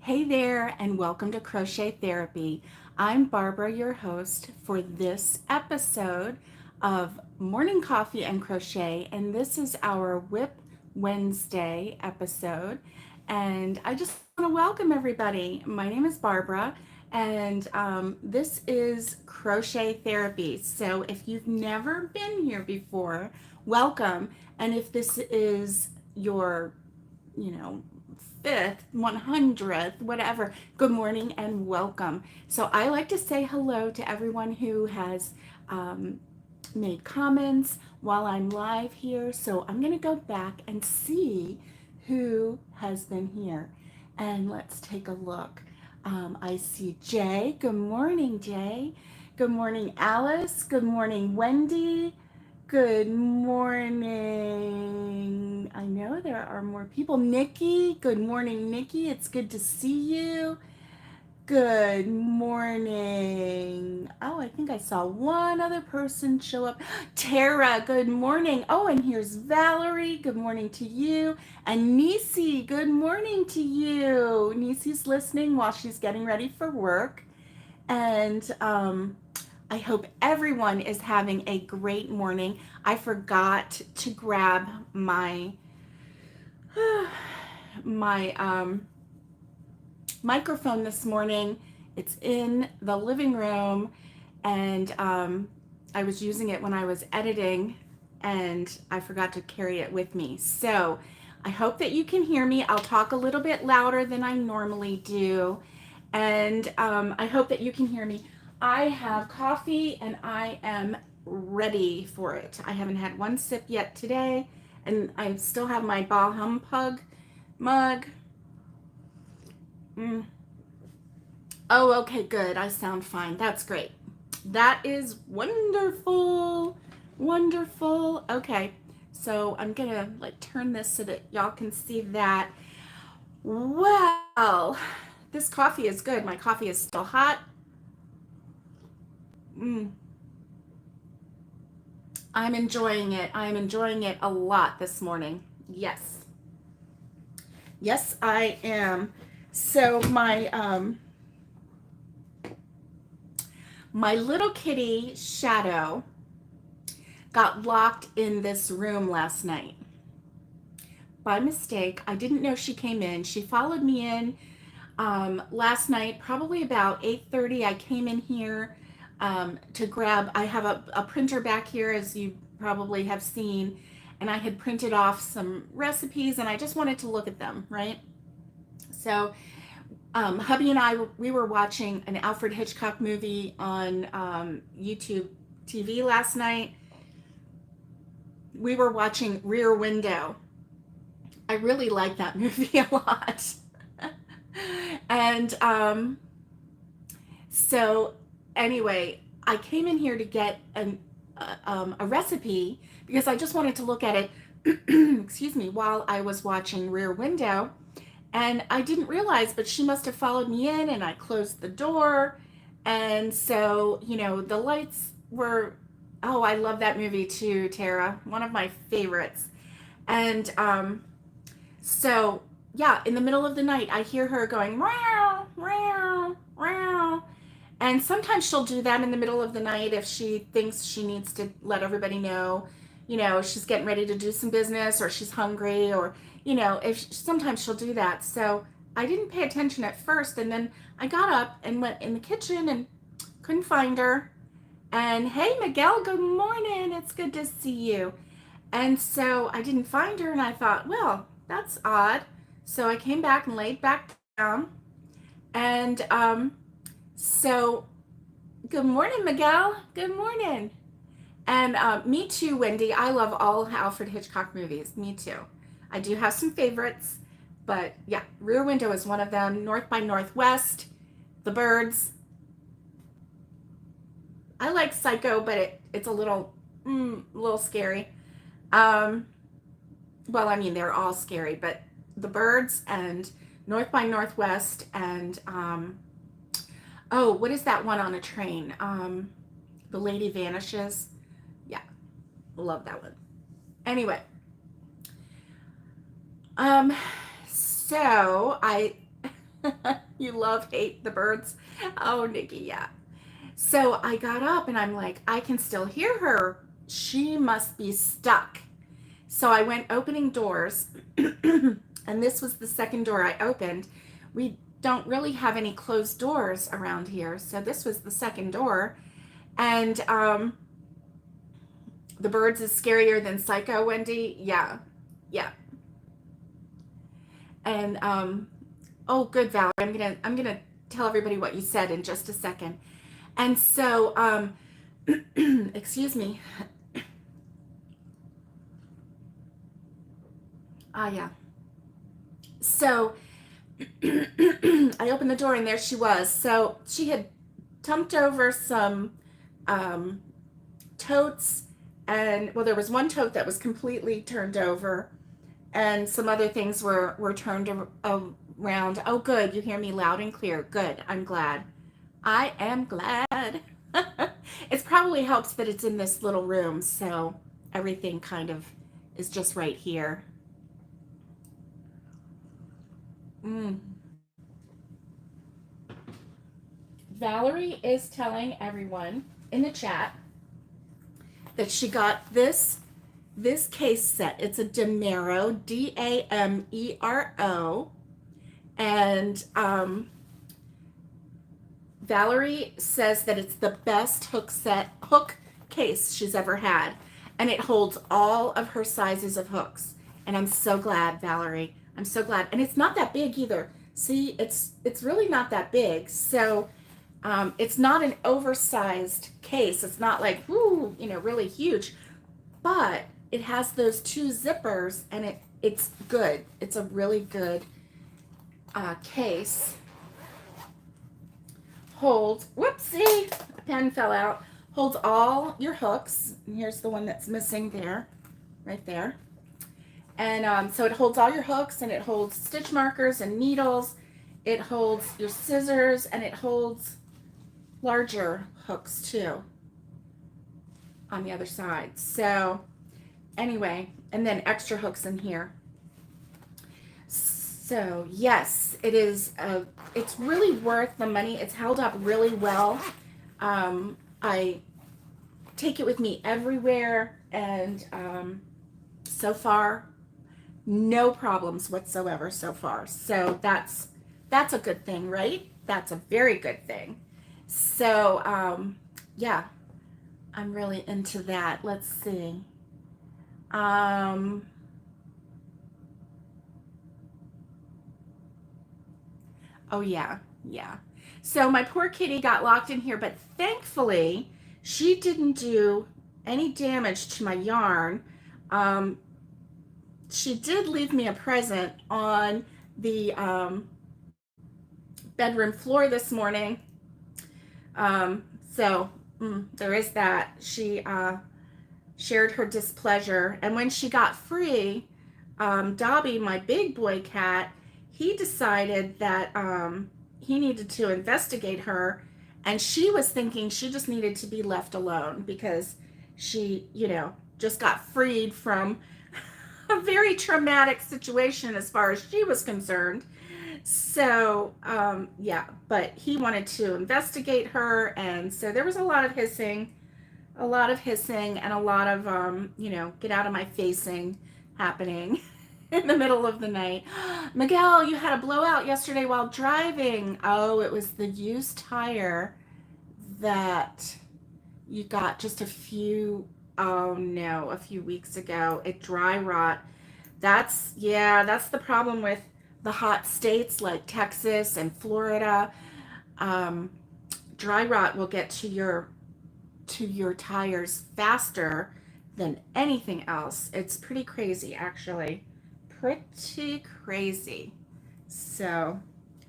Hey there, and welcome to Crochet Therapy. I'm Barbara, your host for this episode of Morning Coffee and Crochet, and this is our Wip Wednesday episode. And I just want to welcome everybody. My name is Barbara, and this is Crochet Therapy. So if you've never been here before, welcome. And if this is your, you know, fifth, 100th, whatever, good morning and welcome. So I like to say hello to everyone who has made comments while I'm live here. So I'm going to go back and see who has been here. And let's take a look. I see Jay. Good morning, Jay. Good morning, Alice. Good morning, Wendy. Good morning. I know there are more people. Nikki, good morning, Nikki. It's good to see you. Good morning. Oh, I think I saw one other person show up. Tara, good morning. Oh, and here's Valerie. Good morning to you. And Nisi, good morning to you. Nisi's listening while she's getting ready for work. And I hope everyone is having a great morning. I forgot to grab my my microphone this morning. It's in the living room, and I was using it when I was editing, and I forgot to carry it with me. So I hope that you can hear me. I'll talk a little bit louder than I normally do, and I hope that you can hear me. I have coffee, and I am ready for it. I haven't had one sip yet today, and I still have my Bah Humpug mug. Oh, okay, good. I sound fine. That's great. That is wonderful. Wonderful. Okay. So I'm going to like turn this so that y'all can see that. Well, this coffee is good. My coffee is still hot. Mm, I'm enjoying it. I'm enjoying it a lot this morning. Yes. Yes, I am. So my little kitty Shadow got locked in this room last night by mistake. I didn't know she came in. She followed me in last night, probably about 8:30. I came in here to grab. I have a printer back here, as you probably have seen, and I had printed off some recipes, and I just wanted to look at them, right? So hubby and we were watching an Alfred Hitchcock movie on YouTube TV last night. We were watching Rear Window. I really like that movie a lot. And so anyway, I came in here to get a recipe because I just wanted to look at it, excuse me, while I was watching Rear Window. And I didn't realize, but she must have followed me in, and I closed the door. And so, the lights were, oh, I love that movie too, Tara. One of my favorites. And so, yeah, in the middle of the night, I hear her going, meow, meow, meow. And sometimes she'll do that in the middle of the night if she thinks she needs to let everybody know, she's getting ready to do some business, or she's hungry, or, if sometimes she'll do that. So I didn't pay attention at first. And then I got up and went in the kitchen and couldn't find her. And hey, Miguel, good morning. It's good to see you. And so I didn't find her, and I thought, well, that's odd. So I came back and laid back down. And so good morning, Miguel. Good morning. And me too, Wendy. I love all Alfred Hitchcock movies. Me too. I do have some favorites, but yeah, Rear Window is one of them. North by Northwest, The Birds. I like Psycho, but it's a little scary. Well, I mean, they're all scary, but The Birds and North by Northwest and oh, what is that one on a train? The Lady Vanishes. Yeah, love that one. Anyway, so I You love, hate the birds. Oh, Nikki, yeah. So I got up and I'm like, I can still hear her. She must be stuck. So I went opening doors, and this was the second door I opened. We don't really have any closed doors around here, so this was the second door. And the birds is scarier than Psycho, Wendy. Yeah, yeah. And oh, good, Valerie. I'm gonna tell everybody what you said in just a second. And so, excuse me. Ah, yeah. So I opened the door and there she was. So she had dumped over some um, totes, and well, there was one tote that was completely turned over, and some other things were turned around. Oh, good. You hear me loud and clear. Good. I'm glad. I am glad. It probably helps that it's in this little room, so everything kind of is just right here. Mm. Valerie is telling everyone in the chat that she got this case set. It's a Demero, Damero, and Valerie says that it's the best hook case she's ever had, and it holds all of her sizes of hooks. And I'm so glad, Valerie. I'm so glad, and it's not that big either. See, it's really not that big. So it's not an oversized case. It's not like whoo, really huge, but it has those two zippers, and it's good. It's a really good case. Holds, whoopsie, a pen fell out. Holds all your hooks. And here's the one that's missing there, right there. And so it holds all your hooks, and it holds stitch markers and needles. It holds your scissors, and it holds larger hooks too on the other side. So anyway, and then extra hooks in here. So yes, it is. It's really worth the money. It's held up really well. I take it with me everywhere, and so far, no problems whatsoever so far. So that's a good thing, right? That's a very good thing. So yeah, I'm really into that. Let's see. Oh yeah, yeah. So my poor kitty got locked in here, but thankfully she didn't do any damage to my yarn. Um, she did leave me a present on the bedroom floor this morning. So there is that. She shared her displeasure, and when she got free, Dobby, my big boy cat, he decided that he needed to investigate her, and she was thinking she just needed to be left alone because she, just got freed from a very traumatic situation as far as she was concerned. So, yeah, but he wanted to investigate her, and so there was a lot of hissing, and a lot of, get out of my facing happening in the middle of the night. Miguel, you had a blowout yesterday while driving. Oh, it was the used tire that you got just a few weeks ago. It dry rot. That's the problem with the hot states like Texas and Florida. Dry rot will get to your tires faster than anything else. It's pretty crazy, actually. Pretty crazy. So,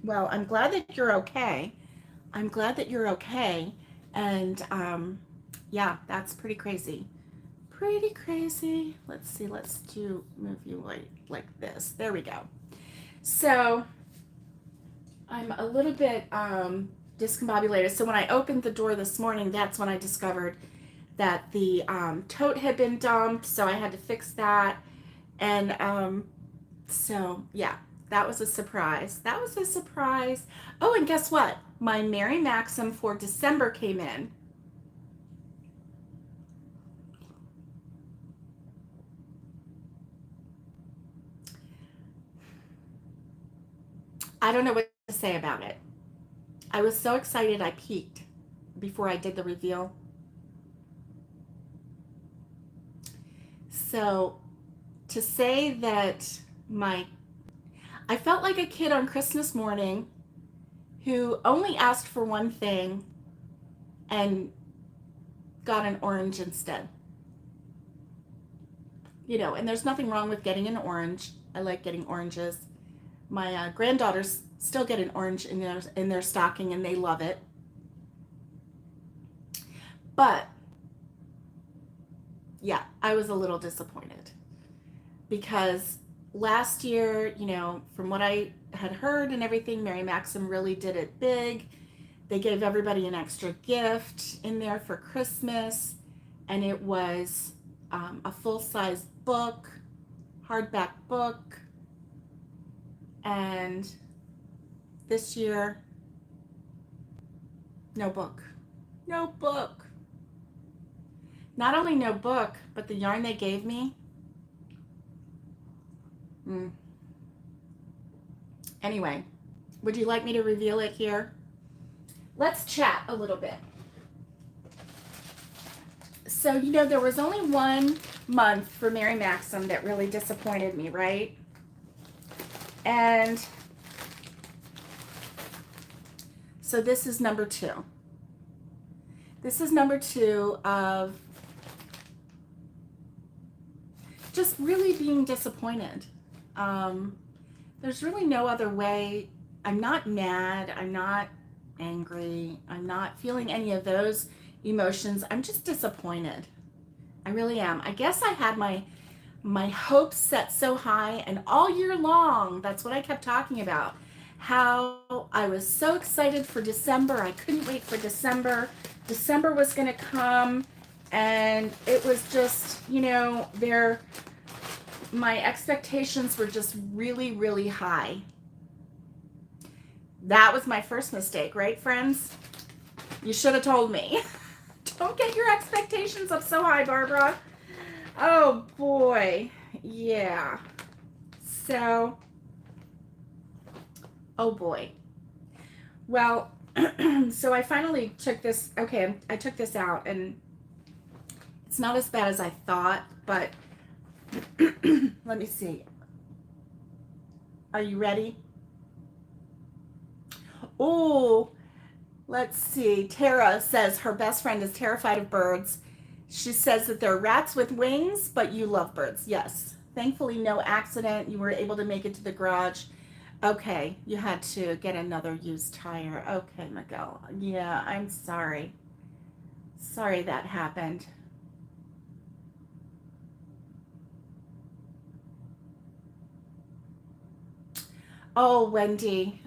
well, I'm glad that you're okay. And yeah, that's pretty crazy. Pretty crazy. Let's see. Let's move you like this. There we go. So I'm a little bit discombobulated. So when I opened the door this morning, that's when I discovered that the tote had been dumped. So I had to fix that. And so yeah. That was a surprise. That was a surprise. Oh, and guess what? My Mary Maxim for December came in. I don't know what to say about it. I was so excited I peeked before I did the reveal. So to say that I felt like a kid on Christmas morning who only asked for one thing and got an orange instead. You know, and there's nothing wrong with getting an orange. I like getting oranges. My granddaughters still get an orange in their stocking and they love it. But yeah, I was a little disappointed because last year, you know, from what I had heard and everything, Mary Maxim really did it big. They gave everybody an extra gift in there for Christmas, and it was a full-size book, hardback book. And this year, no book. No book. Not only no book, but the yarn they gave me. Anyway, would you like me to reveal it here? Let's chat a little bit. So, you know, there was only 1 month for Mary Maxim that really disappointed me, right? And so this is number 2. This is number 2 of just really being disappointed. There's really no other way. I'm not mad. I'm not angry. I'm not feeling any of those emotions. I'm just disappointed. I really am. I guess I had my hopes set so high, and all year long, that's what I kept talking about. How I was so excited for December. I couldn't wait for December. December was going to come, and it was just, you know, my expectations were just really, really high. That was my first mistake, right, friends? You should have told me. Don't get your expectations up so high, Barbara. Oh, boy. Yeah. So, oh, boy. Well, so I finally took this. Okay, I took this out, and it's not as bad as I thought, but let me see. Are you ready? Oh, let's see. Tara says her best friend is terrified of birds. She says that they're rats with wings, but you love birds. Yes. Thankfully, no accident. You were able to make it to the garage. Okay, you had to get another used tire. Okay, Miguel. Yeah, I'm sorry. Sorry that happened. Oh, Wendy.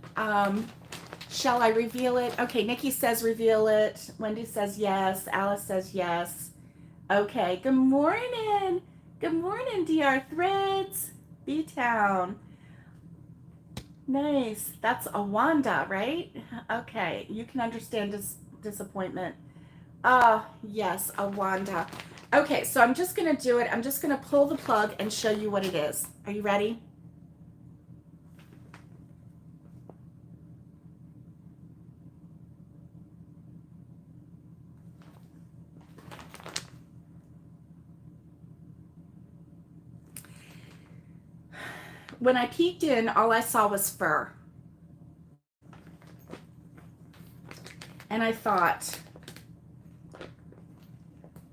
Shall I reveal it? Okay, Nikki says reveal it. Wendy says yes. Alice says yes. Okay, good morning. Good morning, DR Threads. B-Town. Nice. That's a Wanda, right? Okay, you can understand disappointment. Yes, a Wanda. Okay, so I'm just going to do it. I'm just going to pull the plug and show you what it is. Are you ready? When I peeked in, all I saw was fur. And I thought,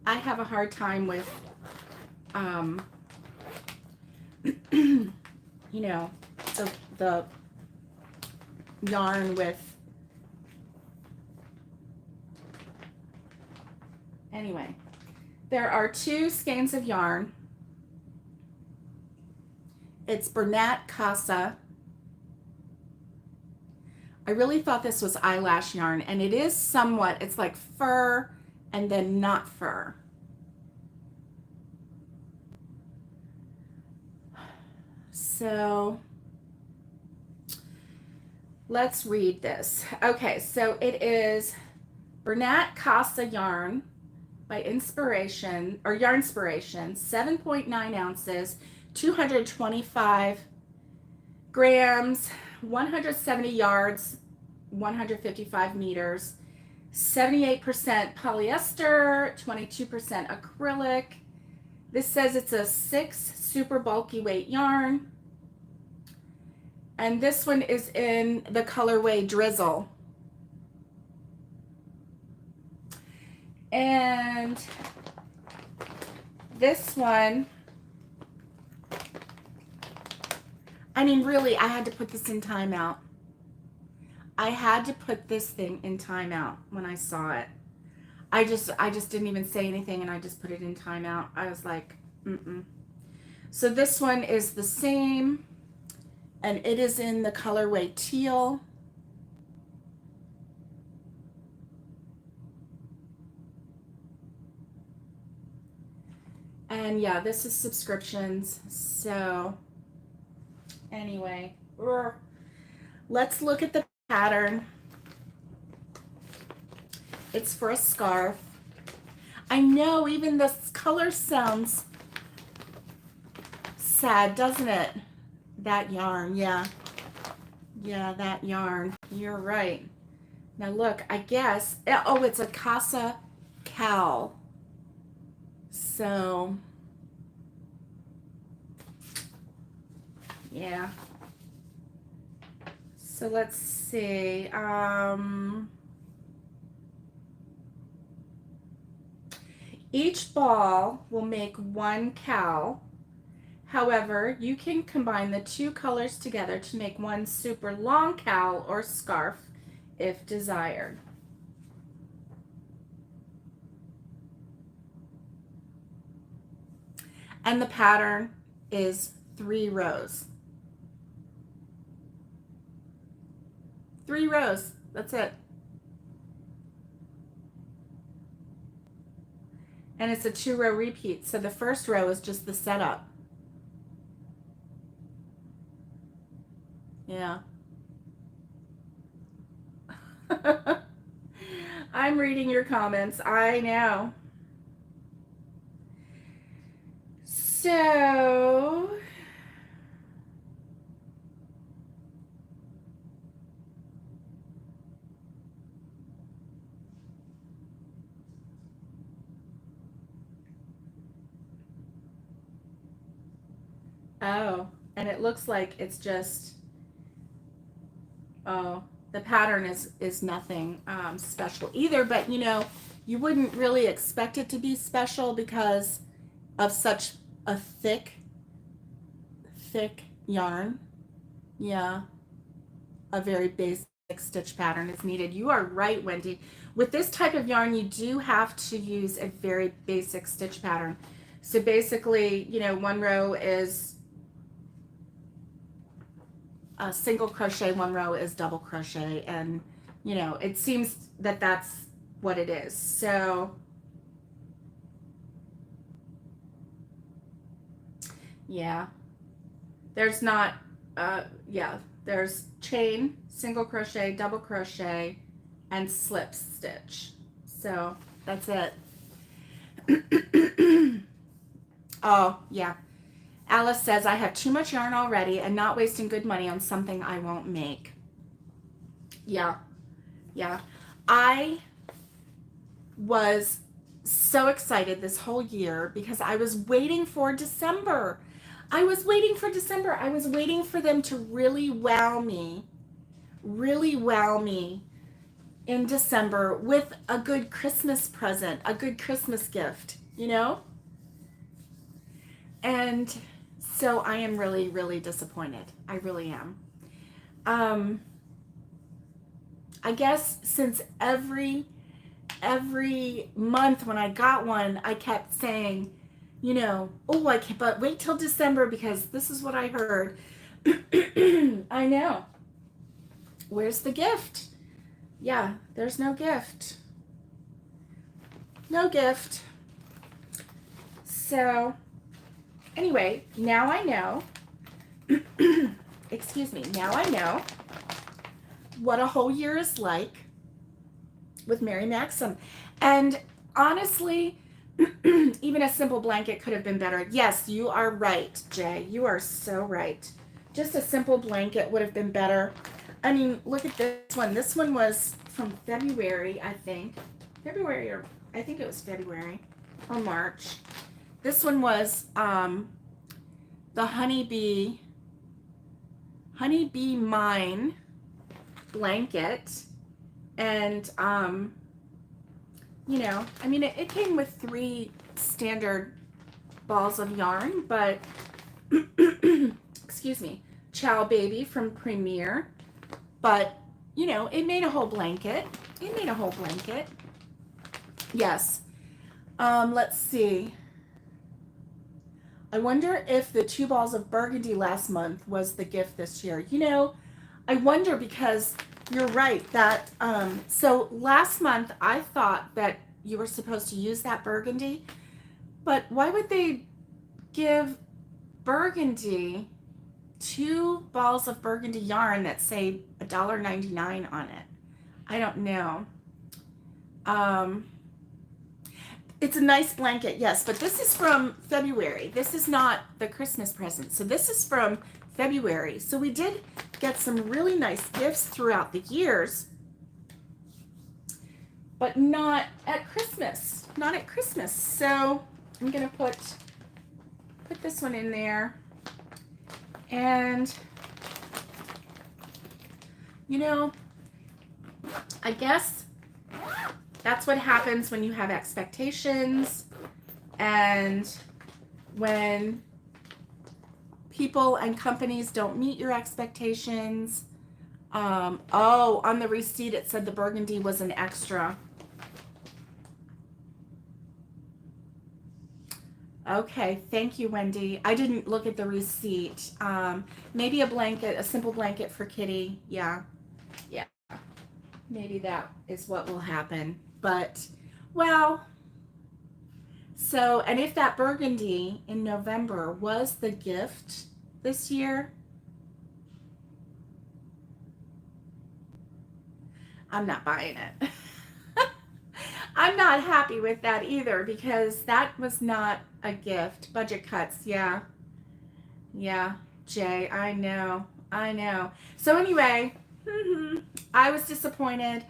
I have a hard time with, you know, the yarn with, anyway, there are 2 skeins of yarn. It's Bernat Casa. I really thought this was eyelash yarn, and it is somewhat, it's like fur and then not fur. So Let's read this. Okay, so it is Bernat Casa yarn by Inspiration, or Yarnspiration, 7.9 ounces, 225 grams, 170 yards, 155 meters, 78% polyester, 22% acrylic. This says it's a 6 super bulky weight yarn. And this one is in the colorway Drizzle. And this one, I mean, really, I had to put this in timeout. I had to put this thing in timeout when I saw it. I just didn't even say anything, and I just put it in timeout. I was like, mm-mm. So this one is the same, and it is in the colorway Teal. And yeah, this is subscriptions. So anyway, let's look at the pattern. It's for a scarf. I know, even this color sounds sad, doesn't it? That yarn, yeah. Yeah, that yarn. You're right. Now look, I guess, oh, it's a Casa cowl. So, yeah. So let's see. Each ball will make one cowl. However, you can combine the two colors together to make one super long cowl or scarf if desired. And the pattern is 3 rows. 3 rows, that's it. And it's a 2-row repeat, so the first row is just the setup. Yeah. I'm reading your comments, I know. So, oh, and it looks like it's just, oh, the pattern is nothing special either, but you know, you wouldn't really expect it to be special because of such a thick yarn. Yeah, a very basic stitch pattern is needed. You are right, Wendy. With this type of yarn, you do have to use a very basic stitch pattern. So basically, you know, 1 row is a single crochet, 1 row is double crochet, and you know, it seems that that's what it is. So yeah, there's not yeah, there's chain, single crochet, double crochet, and slip stitch. So that's it. Oh yeah, Alice says, I have too much yarn already and not wasting good money on something I won't make. Yeah, yeah. I was so excited this whole year because I was waiting for December. I was waiting for December. I was waiting for them to really wow me in December with a good Christmas present, a good Christmas gift, you know? And so I am really, really disappointed. I really am. I guess since every month when I got one, I kept saying, you know, oh, I can't, but wait till December because this is what I heard. I know. Where's the gift? Yeah, there's no gift. No gift. So, anyway, now I know. Excuse me. Now I know what a whole year is like with Mary Maxim. And honestly, even a simple blanket could have been better. Yes, you are right, Jay. You are so right. Just a simple blanket would have been better. I mean, look at this one. This one was from February, I think. February, or I think it was February or March. This one was the honeybee mine blanket. And you know, I mean, it came with 3 standard balls of yarn, but excuse me, Chow Baby from Premier. But, you know, it made a whole blanket. It made a whole blanket. Yes. Let's see. I wonder if the 2 balls of burgundy last month was the gift this year. You know, I wonder because you're right that, so last month I thought that you were supposed to use that burgundy, but why would they give burgundy 2 balls of burgundy yarn that say $1.99 on it? I don't know. It's a nice blanket, yes, but this is from February. This is not the Christmas present. So this is from February. So we did get some really nice gifts throughout the years, but not at Christmas. Not at Christmas. So I'm gonna put this one in there. And you know, I guess that's what happens when you have expectations and when people and companies don't meet your expectations. Oh, on the receipt it said the burgundy was an extra. Okay, thank you, Wendy. I didn't look at the receipt. Maybe a blanket, a simple blanket for Kitty. Yeah, yeah. Maybe that is what will happen. But, well, so, and if that burgundy in November was the gift this year, I'm not buying it. I'm not happy with that either because that was not a gift. Budget cuts, yeah. Yeah, Jay, I know. I know. So anyway, I was disappointed.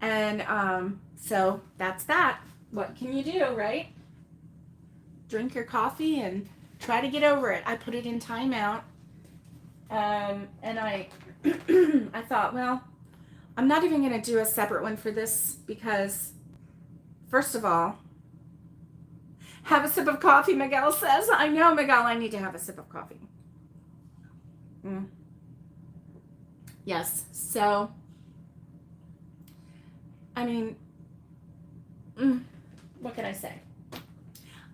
And so that's that. What can you do, right? Drink your coffee and try to get over it. I put it in timeout. And I I thought, well, I'm not even going to do a separate one for this because, first of all, have a sip of coffee, Miguel says. I know, Miguel, I need to have a sip of coffee. Yes, so, I mean, what can I say?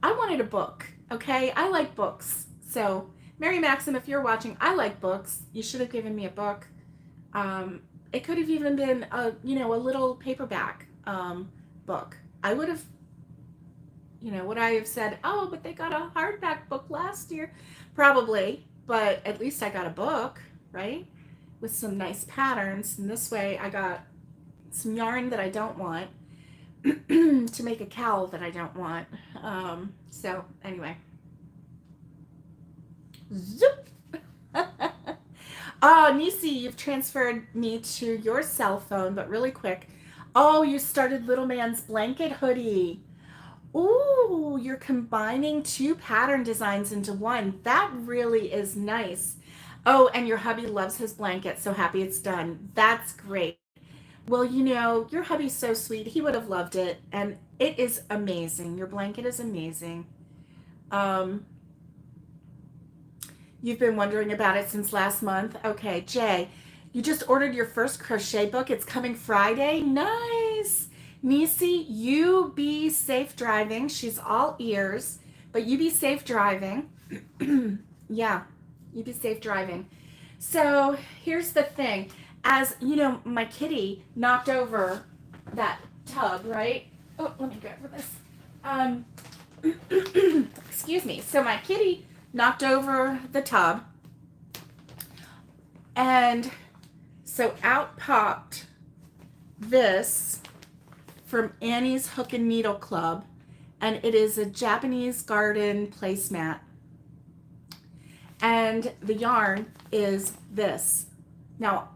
I wanted a book, okay? I like books. So, Mary Maxim, if you're watching, I like books. You should have given me a book. It could have even been a little paperback book. I would have, would I have said, oh, but they got a hardback book last year? Probably, but at least I got a book, right? With some nice patterns. And this way I got some yarn that I don't want to make a cowl that I don't want. So anyway. Zoop! Oh, Nisi, you've transferred me to your cell phone, but really quick. Oh, you started Little Man's Blanket Hoodie. Ooh, you're combining 2 pattern designs into one. That really is nice. Oh, and your hubby loves his blanket. So happy it's done. That's great. Well, your hubby's so sweet. He would have loved it. And it is amazing. Your blanket is amazing. You've been wondering about it since last month. Okay, Jay, you just ordered your first crochet book. It's coming Friday. Nice. Nisi, you be safe driving. She's all ears, but you be safe driving. Yeah, you be safe driving. So here's the thing. As you know, my kitty knocked over that tub, right? Oh, let me grab this. Excuse me. So my kitty knocked over the tub, and So out popped this from Annie's Hook and Needle Club, and it is a Japanese garden placemat. And the yarn is this. Now,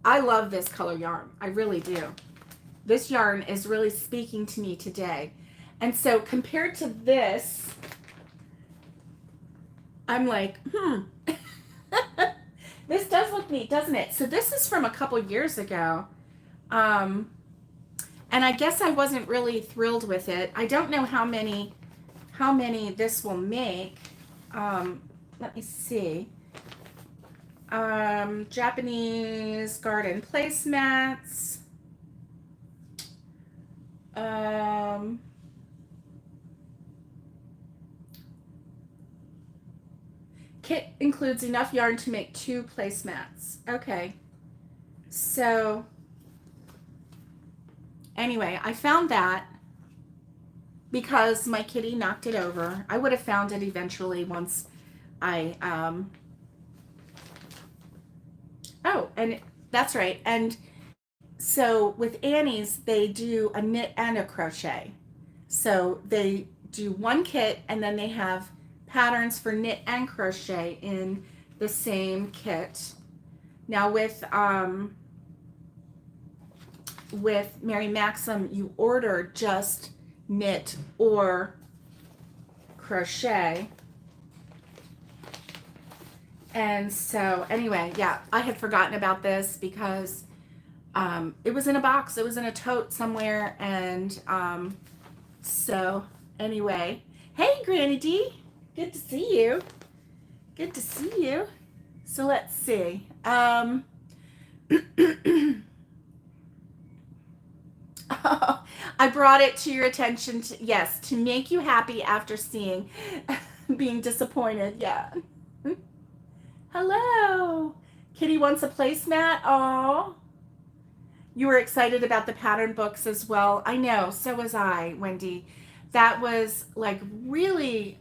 I love this color yarn. I really do. This yarn is really speaking to me today. And so compared to this, I'm like, this does look neat, doesn't it? So this is from a couple years ago. And I guess I wasn't really thrilled with it. I don't know how many this will make. Let me see. Japanese garden placemats. Kit includes enough yarn to make 2 placemats. Okay. So anyway, I found that because my kitty knocked it over. I would have found it eventually once I oh, and that's right. And so with Annie's, they do a knit and a crochet. So they do one kit, and then they have patterns for knit and crochet in the same kit. Now with Mary Maxim, you order just knit or crochet. And so anyway, yeah, I had forgotten about this because it was in a box. It was in a tote somewhere. And so anyway, hey, Granny D, good to see you. Good to see you. So let's see. I brought it to your attention, yes, to make you happy after seeing, being disappointed. Yeah. Hello. Kitty wants a placemat. Oh, you were excited about the pattern books as well. I know. So was I, Wendy. That was like really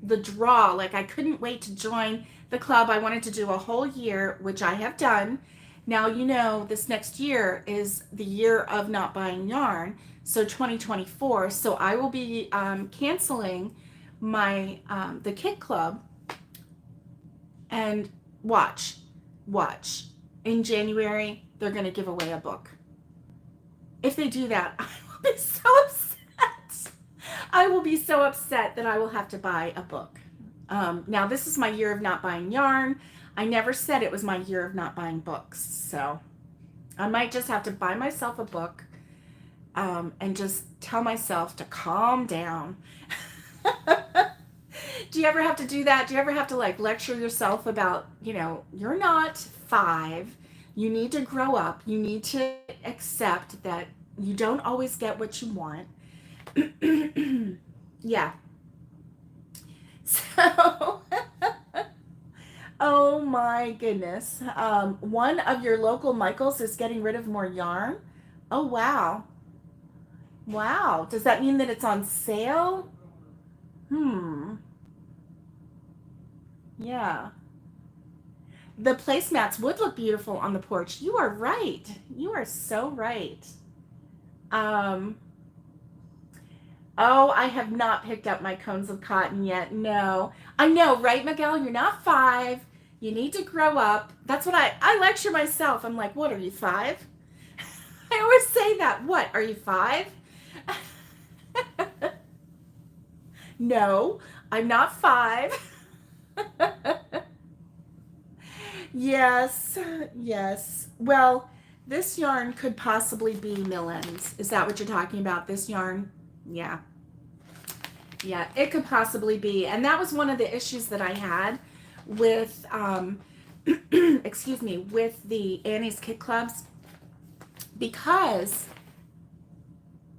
the draw. Like I couldn't wait to join the club. I wanted to do a whole year, which I have done. Now, you know, this next year is the year of not buying yarn. So 2024. So I will be canceling my the kit club. And watch. In January, they're going to give away a book. If they do that, I will be so upset. I will be so upset that I will have to buy a book. Now, this is my year of not buying yarn. I never said it was my year of not buying books. So I might just have to buy myself a book and just tell myself to calm down. Do you ever have to do that? Do you ever have to like lecture yourself about, you know, you're not 5. You need to grow up. You need to accept that you don't always get what you want. Yeah. So, oh my goodness. One of your local Michaels is getting rid of more yarn. Oh, wow. Wow. Does that mean that it's on sale? Yeah. The placemats would look beautiful on the porch. You are right. You are so right. Oh, I have not picked up my cones of cotton yet. No. I know, right, Miguel? You're not 5. You need to grow up. That's what I lecture myself. I'm like, what, are you 5? I always say that. What, are you 5? No, I'm not 5. Yes. Well, this yarn could possibly be mill ends. Is that what you're talking about? This yarn? Yeah, it could possibly be. And that was one of the issues that I had with, excuse me, with the Annie's Kit Clubs, because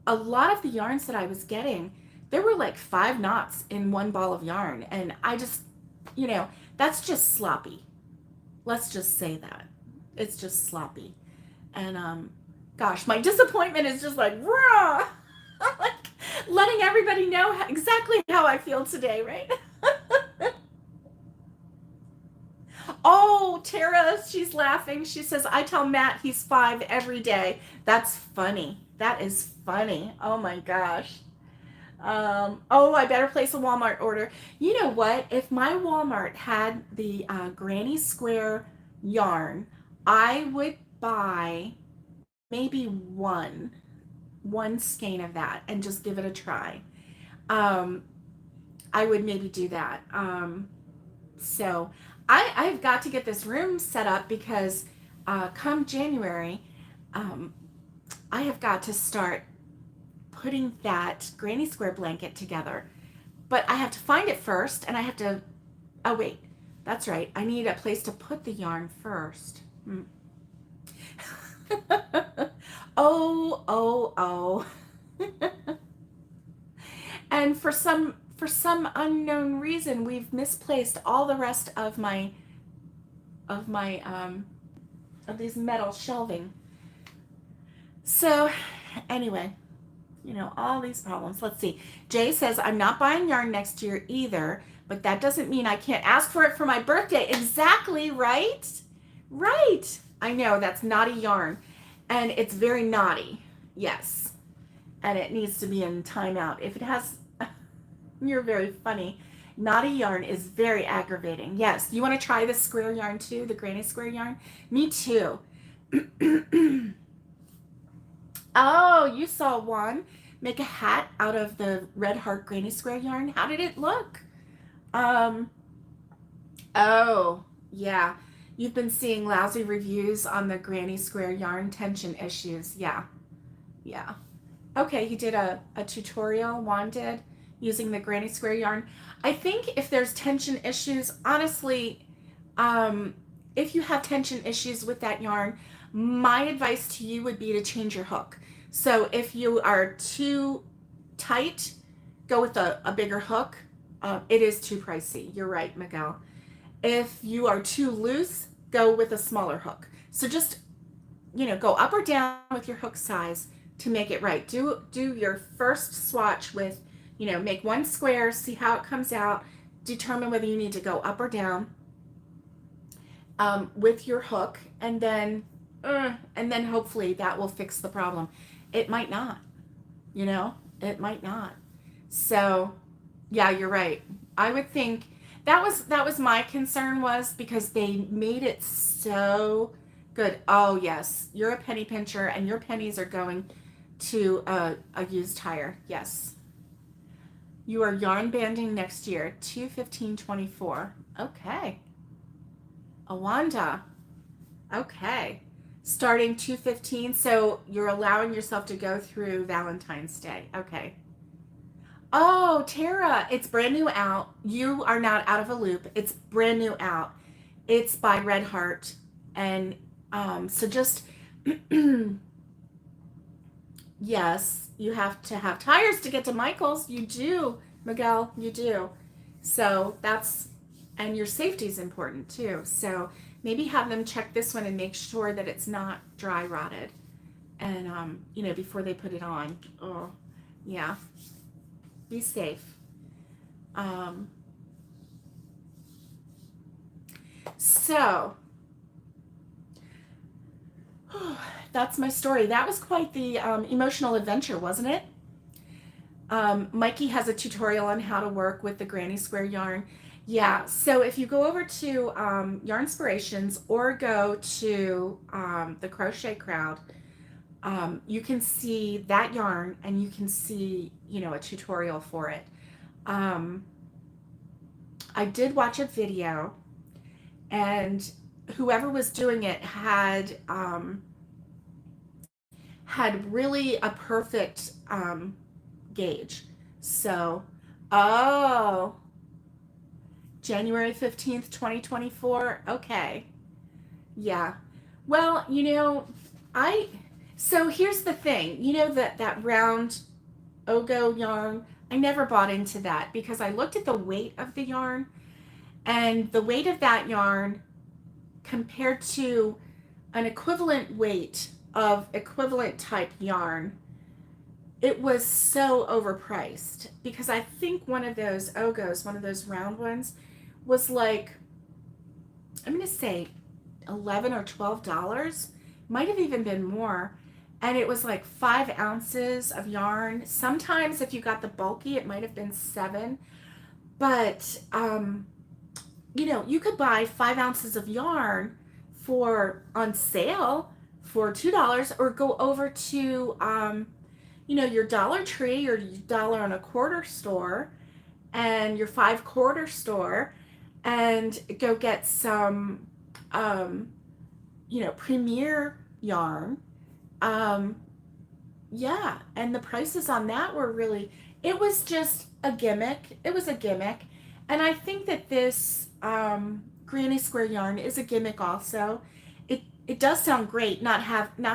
a lot of the yarns that I was getting, there were like 5 knots in one ball of yarn. And I just, you know, that's just sloppy. Let's just say that. It's just sloppy. And gosh, my disappointment is just like raw. Like letting everybody know exactly how I feel today, right? Oh, Tara, she's laughing. She says, I tell Matt he's 5 every day. That's funny. That is funny. Oh my gosh. Oh, I better place a Walmart order. You know what? If my Walmart had the Granny Square yarn, I would buy maybe one skein of that and just give it a try. Um, I would maybe do that. So I've got to get this room set up because come January, um, I have got to start putting that Granny Square blanket together. But I have to find it first, and I have to, oh wait, that's right. I need a place to put the yarn first. Oh. And for some unknown reason, we've misplaced all the rest of my of these metal shelving. So anyway, all these problems. Let's see. Jay says, I'm not buying yarn next year either, but that doesn't mean I can't ask for it for my birthday. Exactly, right? Right. I know, that's naughty yarn. And it's very naughty. Yes. And it needs to be in timeout. If it has, you're very funny. Naughty yarn is very aggravating. Yes. You want to try the square yarn too? The Granny Square yarn? Me too. Oh, you saw one make a hat out of the Red Heart Granny Square yarn. How did it look? Oh, yeah. You've been seeing lousy reviews on the Granny Square yarn tension issues. Yeah. Okay, he did a tutorial, Juan did, using the Granny Square yarn. I think if there's tension issues, honestly, if you have tension issues with that yarn, my advice to you would be to change your hook. So if you are too tight, go with a bigger hook. It is too pricey. You're right, Miguel. If you are too loose, go with a smaller hook. So just, go up or down with your hook size to make it right. Do your first swatch with, make one square, see how it comes out, determine whether you need to go up or down with your hook, and then hopefully that will fix the problem. It might not, it might not. So yeah, you're right. I would think that was my concern, was because they made it so good. Oh yes, you're a penny pincher and your pennies are going to a used tire. Yes. You are yarn banding next year, 2/15/24. Okay. Awanda. Okay. Starting 2/15, so you're allowing yourself to go through Valentine's Day. Okay. Oh, Tara, it's brand new out. You are not out of a loop. It's brand new out. It's by Red Heart. And so just, yes, you have to have tires to get to Michael's. You do, Miguel, you do. So and your safety is important too. So maybe have them check this one and make sure that it's not dry rotted. And, before they put it on. Oh, yeah. Be safe. So that's my story. That was quite the emotional adventure, wasn't it? Mikey has a tutorial on how to work with the Granny Square yarn. Yeah, so if you go over to Yarnspirations or go to the Crochet Crowd, you can see that yarn and you can see, a tutorial for it. I did watch a video, and whoever was doing it had really a perfect gauge. So, January 15th, 2024. Okay. Yeah. Well, so here's the thing, that round Ogo yarn, I never bought into that because I looked at the weight of the yarn, and the weight of that yarn compared to an equivalent weight of equivalent type yarn, it was so overpriced, because I think one of those Ogos, one of those round ones, was like, I'm going to say $11 or $12. Might have even been more. And it was like 5 ounces of yarn. Sometimes if you got the bulky, it might have been 7. But, you know, you could buy 5 ounces of yarn for on sale for $2, or go over to, you know, your Dollar Tree or your $1.25 store and your 5 quarter store, and go get some, you know, Premier yarn. Um, yeah, and the prices on that were really, it was just a gimmick. It was a gimmick. And I think that this granny square yarn is a gimmick also. It does sound great not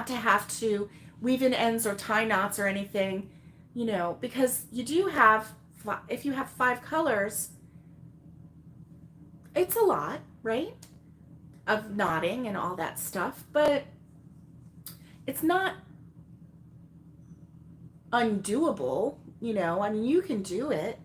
to have to weave in ends or tie knots or anything, you know, because you do have, if you have 5 colors, it's a lot, right? Of knotting and all that stuff, but it's not undoable, you know. I mean, you can do it.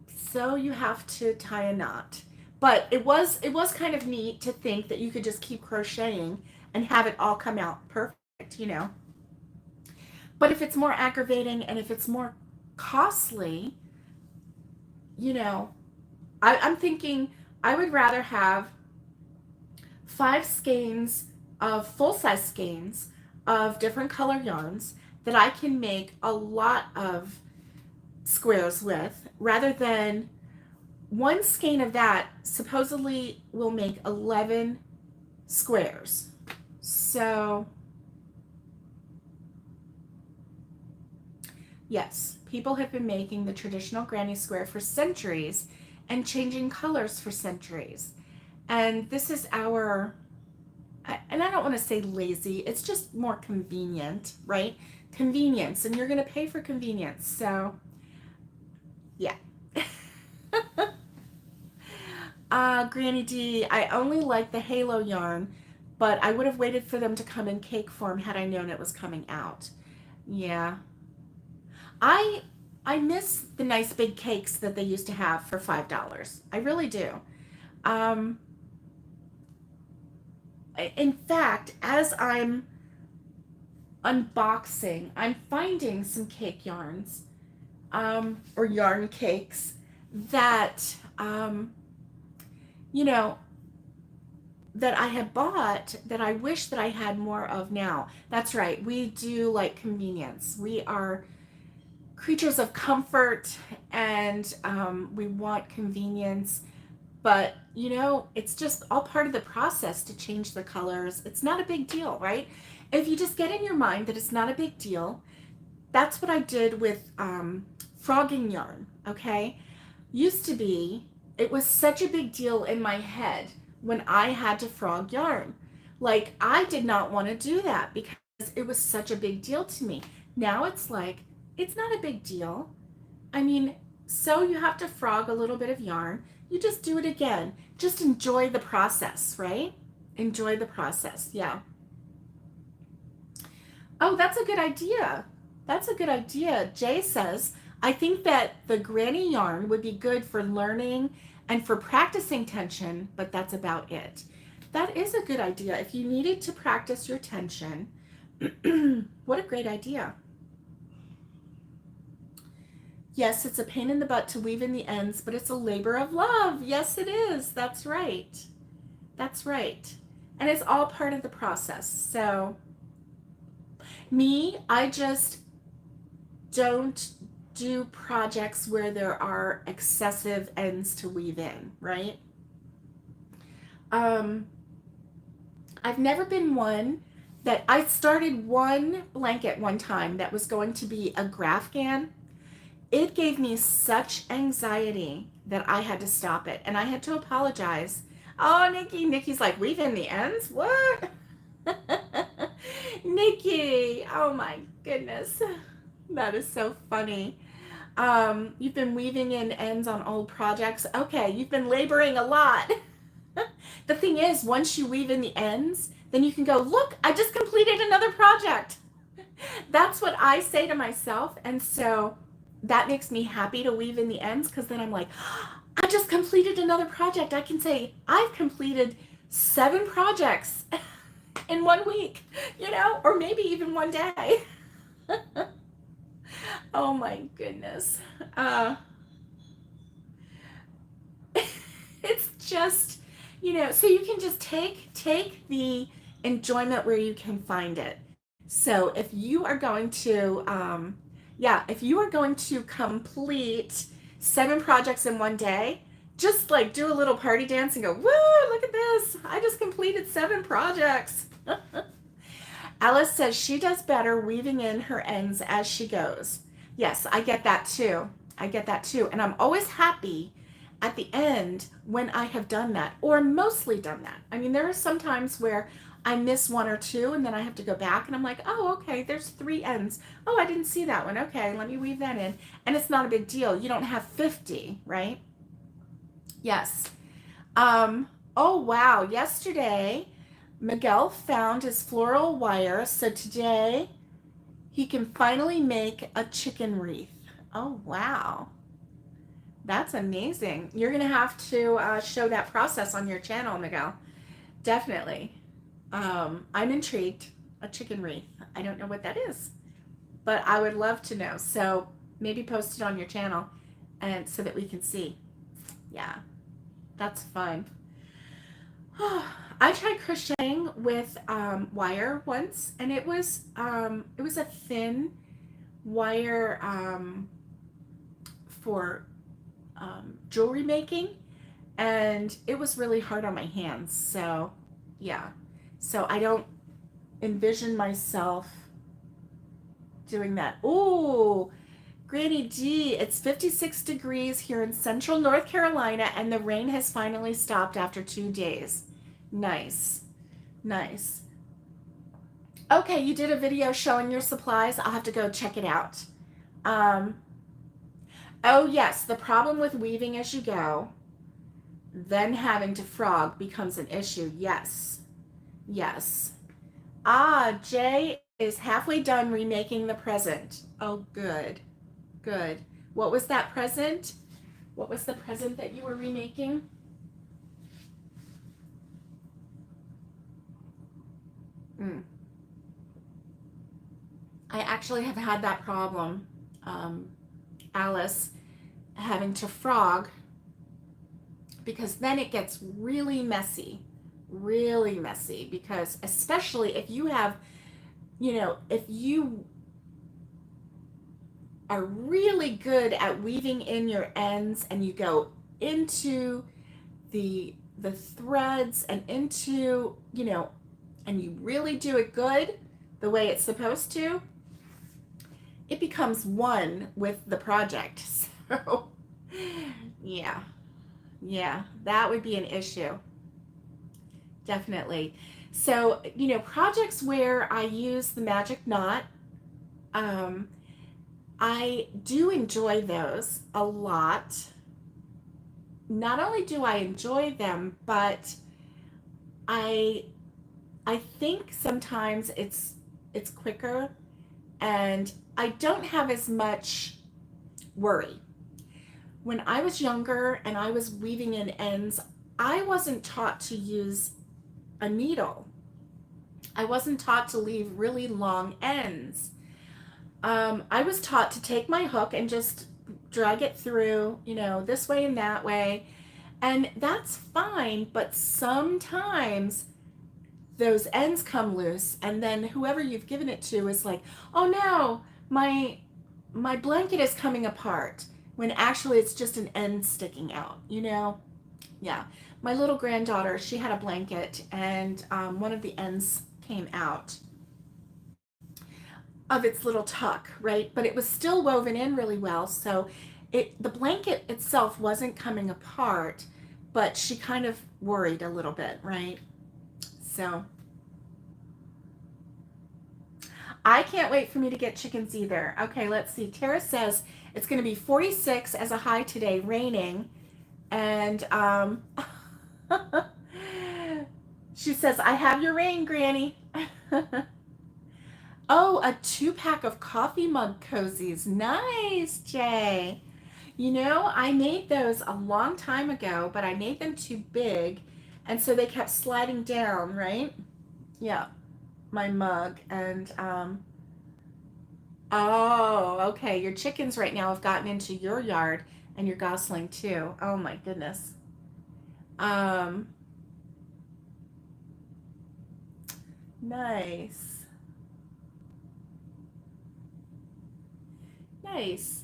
So you have to tie a knot. But it was kind of neat to think that you could just keep crocheting and have it all come out perfect, you know. But if it's more aggravating and if it's more costly, you know, I'm thinking I would rather have 5 skeins of full-size skeins of different color yarns that I can make a lot of squares with, rather than one skein of that supposedly will make 11 squares. So yes, people have been making the traditional granny square for centuries and changing colors for centuries. And this is our, and I don't want to say lazy, it's just more convenient, right? Convenience, and you're going to pay for convenience. So yeah. Granny D, I only like the halo yarn, but I would have waited for them to come in cake form had I known it was coming out. Yeah. I miss the nice big cakes that they used to have for $5. I really do. In fact, as I'm unboxing, I'm finding some cake yarns, or yarn cakes that, you know, that I had bought that I wish that I had more of now. That's right. We do like convenience. We are creatures of comfort, and we want convenience. But, you know, it's just all part of the process to change the colors. It's not a big deal, right? If you just get in your mind that it's not a big deal, that's what I did with frogging yarn, okay? Used to be, it was such a big deal in my head when I had to frog yarn. Like, I did not want to do that because it was such a big deal to me. Now it's like, it's not a big deal. I mean, so you have to frog a little bit of yarn. You just do it again. Just enjoy the process, right? Enjoy the process, yeah. Oh, that's a good idea. That's a good idea. Jay says, I think that the granny yarn would be good for learning and for practicing tension, but that's about it. That is a good idea. If you needed to practice your tension, what a great idea. Yes, it's a pain in the butt to weave in the ends, but it's a labor of love. Yes, it is. That's right. That's right. And it's all part of the process. So me, I just don't do projects where there are excessive ends to weave in, right? I've never been one that, I started one blanket one time that was going to be a Grafgan. It gave me such anxiety that I had to stop it, and I had to apologize. Oh, Nikki's like, weave in the ends? What? Nikki, oh my goodness. That is so funny. You've been weaving in ends on old projects. Okay, you've been laboring a lot. The thing is, once you weave in the ends, then you can go, look, I just completed another project. That's what I say to myself. And so that makes me happy to weave in the ends, because then I'm like, I just completed another project. I can say I've completed 7 projects in 1 week, or maybe even one day. Oh my goodness. Uh, it's just, so you can just take the enjoyment where you can find it. So if you are going to, if you are going to complete 7 projects in one day, just like do a little party dance and go, woo, look at this. I just completed 7 projects. Alice says she does better weaving in her ends as she goes. Yes, I get that too. I get that too. And I'm always happy at the end when I have done that, or mostly done that. I mean, there are some times where I miss one or two and then I have to go back and I'm like, oh, okay, there's 3 ends. Oh, I didn't see that one. Okay, let me weave that in. And it's not a big deal. You don't have 50, right? Yes. Oh, wow. Yesterday, Miguel found his floral wire, so today he can finally make a chicken wreath. Oh, wow. That's amazing. You're going to have to show that process on your channel, Miguel. Definitely. I'm intrigued. A chicken wreath. I don't know what that is, but I would love to know. So maybe post it on your channel and so that we can see. Yeah, that's fun. I tried crocheting with wire once, and it was a thin wire for jewelry making, and it was really hard on my hands. So, yeah. So I don't envision myself doing that. Ooh, Granny D, it's 56 degrees here in central North Carolina, and the rain has finally stopped after 2 days. Nice. Nice. Okay, you did a video showing your supplies. I'll have to go check it out. Um, oh, yes, the problem with weaving as you go, then having to frog becomes an issue. Yes. Yes. Ah, Jay is halfway done remaking the present. Oh, good. Good. What was that present? What was the present that you were remaking? Mm. I actually have had that problem, um, Alice, having to frog, because then it gets really messy, because especially if you have, if you are really good at weaving in your ends and you go into the threads and into, and you really do it good the way it's supposed to, it becomes one with the project. So, yeah, yeah, that would be an issue. Definitely. So, projects where I use the magic knot, um, I do enjoy those a lot. Not only do I enjoy them, but I I think sometimes it's quicker, and I don't have as much worry. When I was younger and I was weaving in ends, I wasn't taught to use a needle. I wasn't taught to leave really long ends. I was taught to take my hook and just drag it through, this way and that way. And that's fine, but sometimes those ends come loose, and then whoever you've given it to is like, "Oh no, my blanket is coming apart," when actually it's just an end sticking out. Yeah. My little granddaughter, she had a blanket, and one of the ends came out of its little tuck, right? But it was still woven in really well, so the blanket itself wasn't coming apart, but she kind of worried a little bit, right? So I can't wait for me to get chickens either. Okay, let's see. Tara says it's going to be 46 as a high today, raining, and she says, "I have your rain, Granny." Oh, a 2-pack of coffee mug cozies. Nice, Jay. I made those a long time ago, but I made them too big, And so they kept sliding down, right? Yeah, my mug. And oh, okay. Your chickens right now have gotten into your yard and you're gosling too. Oh my goodness. Um, nice. Nice.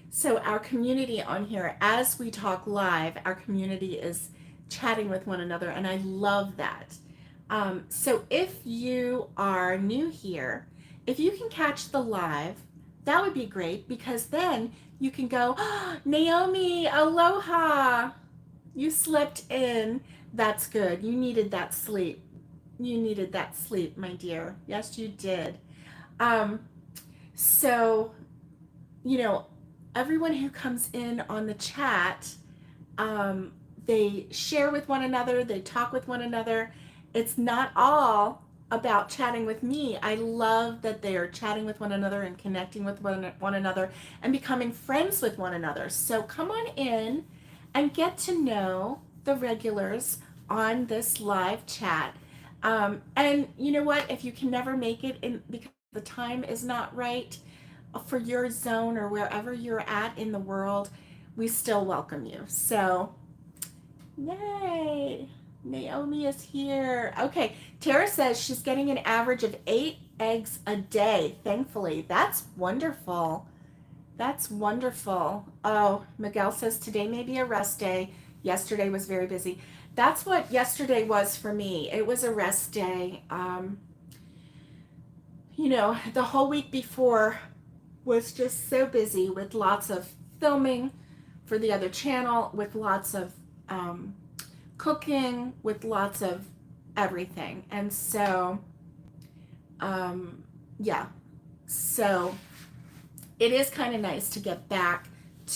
So our community on here, as we talk live, our community is chatting with one another, and I love that. So if you are new here, if you can catch the live, that would be great because then you can go, "Oh, Naomi, aloha. You slept in. That's good. You needed that sleep. You needed that sleep, my dear. Yes, you did." Um, so you know, everyone who comes in on the chat, um, they share with one another, they talk with one another. It's not all about chatting with me. I love that they are chatting with one another and connecting with one another and becoming friends with one another. So come on in and get to know the regulars on this live chat. And you know what? If you can never make it in because the time is not right, for your zone or wherever you're at in the world, we still welcome you. So, yay! Naomi is here. Okay, Tara says she's getting an average of 8 eggs a day, thankfully. That's wonderful. That's wonderful. Oh, Miguel says today may be a rest day. Yesterday was very busy. That's what yesterday was for me. It was a rest day. The whole week before was just so busy with lots of filming for the other channel, with lots of cooking, with lots of everything. And so, yeah, so it is kind of nice to get back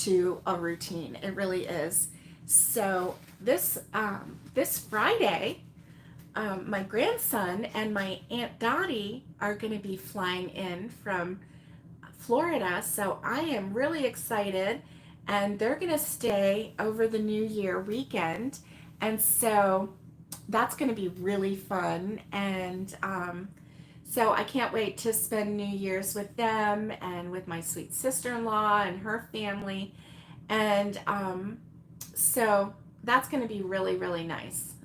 to a routine. It really is. So this Friday, my grandson and my Aunt Dottie are going to be flying in from Florida, so I am really excited. And they're going to stay over the New Year weekend. And so that's going to be really fun. And so I can't wait to spend New Year's with them and with my sweet sister in law and her family. And so that's going to be really, really nice.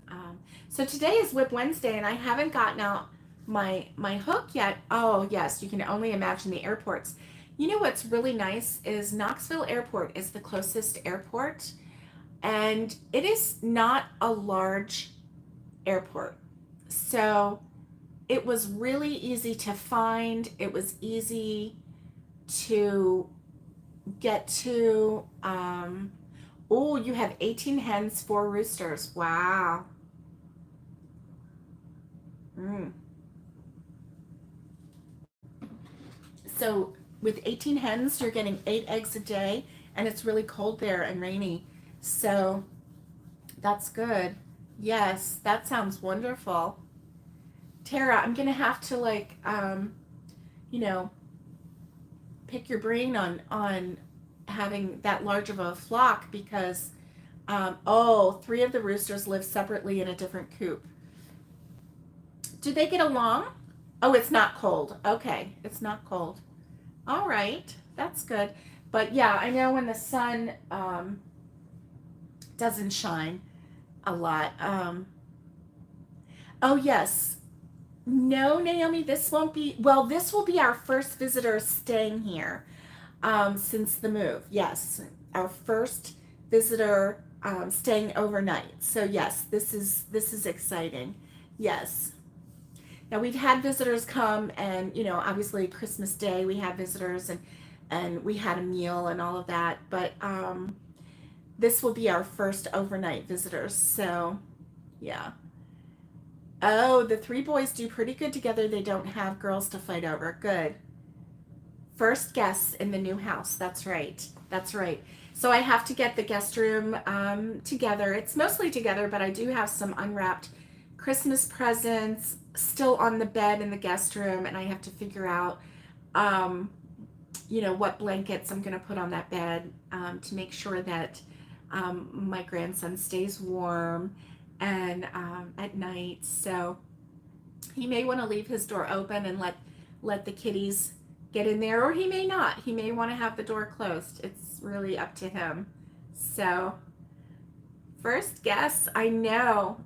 So today is Wip Wednesday, and I haven't gotten out my hook yet. Oh yes, you can only imagine the airports. You know what's really nice is Knoxville Airport is the closest airport, and it is not a large airport. So it was really easy to find. It was easy to get to. Oh, you have 18 hens, 4 roosters. Wow. Mm. So with 18 hens, you're getting 8 eggs a day, and it's really cold there and rainy. So that's good. Yes, that sounds wonderful. Tara, I'm gonna have to you know, pick your brain on having that large of a flock because oh, 3 of the roosters live separately in a different coop. Do they get along? Oh, it's not cold. Okay, it's not cold. All right, that's good. But yeah, I know when the sun doesn't shine a lot. Oh, yes. No, Naomi, this won't be, well, this will be our first visitor staying here since the move. Yes, our first visitor staying overnight. So yes, this is exciting. Yes. Now we've had visitors come, and obviously Christmas Day we had visitors, and we had a meal and all of that. But this will be our first overnight visitors. So yeah. Oh, the 3 boys do pretty good together. They don't have girls to fight over. Good. First guests in the new house. That's right. That's right. So I have to get the guest room together. It's mostly together, but I do have some unwrapped Christmas presents still on the bed in the guest room, and I have to figure out, what blankets I'm going to put on that bed to make sure that my grandson stays warm. and at night. So he may want to leave his door open and let the kitties get in there, or he may not. He may want to have the door closed. It's really up to him. So first guess, I know.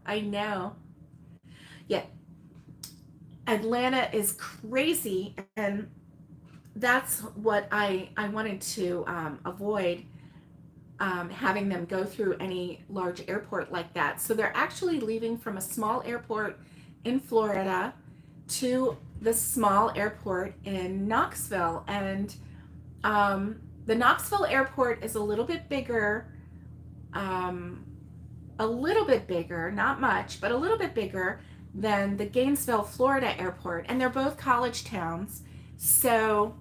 Yeah, Atlanta is crazy, and that's what I wanted to avoid, having them go through any large airport like that. So they're actually leaving from a small airport in Florida to the small airport in Knoxville. And the Knoxville airport is um, a little bit bigger, not much, but a little bit bigger than the Gainesville, Florida airport. And they're both college towns. So,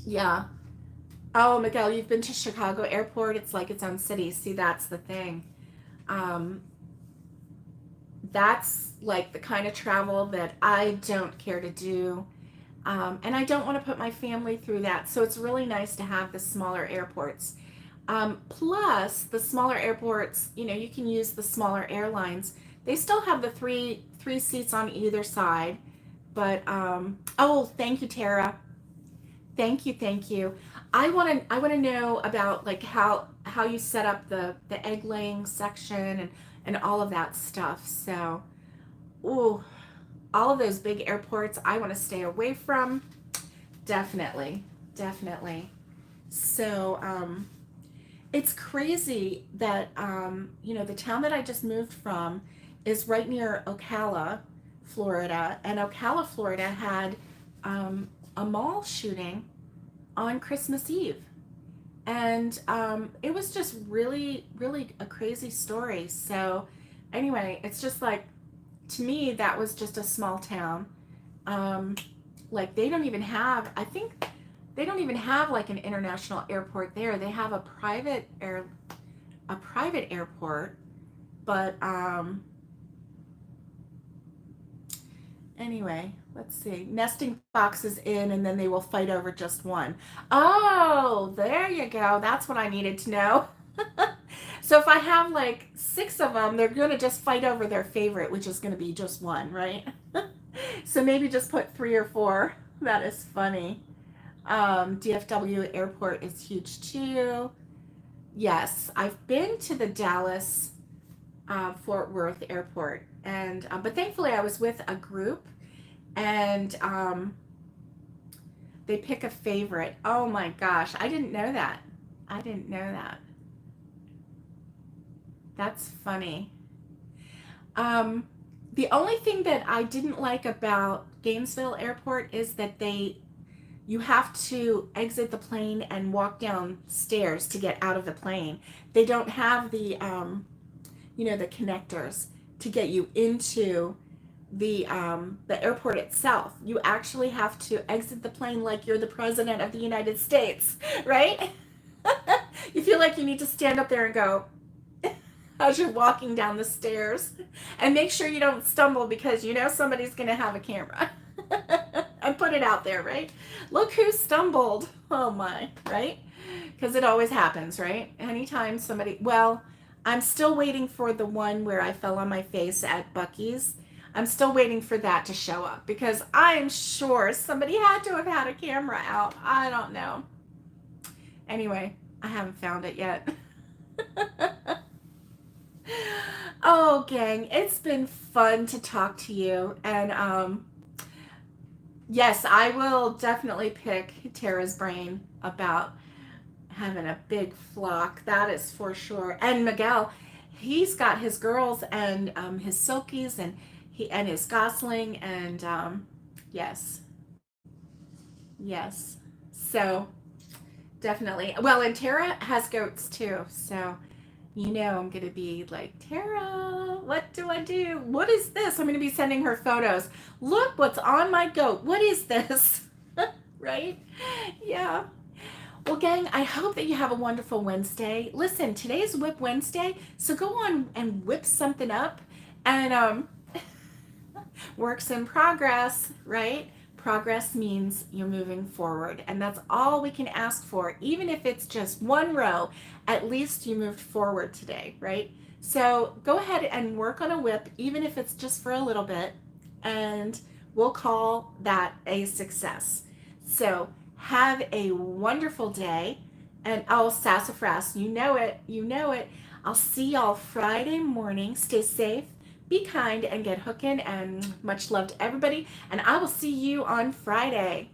yeah. Oh, Miguel, you've been to Chicago airport? It's like its own city. See, that's the thing. Um, that's like the kind of travel that I don't care to do. And I don't want to put my family through that. So it's really nice to have the smaller airports. Plus, the smaller airports, you can use the smaller airlines. They still have the three seats on either side. But oh, thank you, Tara. Thank you. I want to know about like how you set up the egg laying section and all of that stuff. So, ooh, all of those big airports I want to stay away from. Definitely, definitely. So, it's crazy that the town that I just moved from is right near Ocala, Florida, and Ocala, Florida had a mall shooting on Christmas Eve. And it was just really, really a crazy story. So, anyway, it's just like, to me, that was just a small town. Um, like, they don't even have, I think, they don't even have like an international airport there. They have a private airport, but anyway, let's see. Nesting foxes in, and then they will fight over just one. Oh, there you go. That's what I needed to know. So if I have like six of them, they're going to just fight over their favorite, which is going to be just one, right? So maybe just put three or four. That is funny. DFW airport is huge too. Yes, I've been to the Dallas Fort Worth airport, and but thankfully I was with a group, and they pick a favorite. Oh my gosh, I didn't know that. I didn't know that. That's funny. Um, the only thing that I didn't like about Gainesville Airport is that you have to exit the plane and walk down stairs to get out of the plane. They don't have the connectors to get you into the airport itself. You actually have to exit the plane like you're the president of the United States, right? You feel like you need to stand up there and go as you're walking down the stairs, and make sure you don't stumble, because somebody's going to have a camera and put it out there, right? Look who stumbled. Oh my, right? Because it always happens, right? Anytime somebody, well, I'm still waiting for the one where I fell on my face at Buc-ee's. I'm still waiting for that to show up, because I'm sure somebody had to have had a camera out. I don't know. Anyway, I haven't found it yet. Oh, gang, it's been fun to talk to you. And yes, I will definitely pick Tara's brain about having a big flock. That is for sure. And Miguel, he's got his girls and his silkies, and his gosling, and yes, yes. So definitely. Well, and Tara has goats too. So I'm going to be like, Tara, what do I do? What is this? I'm going to be sending her photos. Look what's on my goat. What is this? Right? Yeah. Well, gang, I hope that you have a wonderful Wednesday. Listen, today is Whip Wednesday, so go on and whip something up. And works in progress, right? Progress means you're moving forward, and that's all we can ask for. Even if it's just one row, at least you moved forward today, right? So go ahead and work on a whip, even if it's just for a little bit, and we'll call that a success. So have a wonderful day. And oh, sassafras, you know it, you know it. I'll see y'all Friday morning. Stay safe, be kind, and get hooking. And much love to everybody. And I will see you on Friday.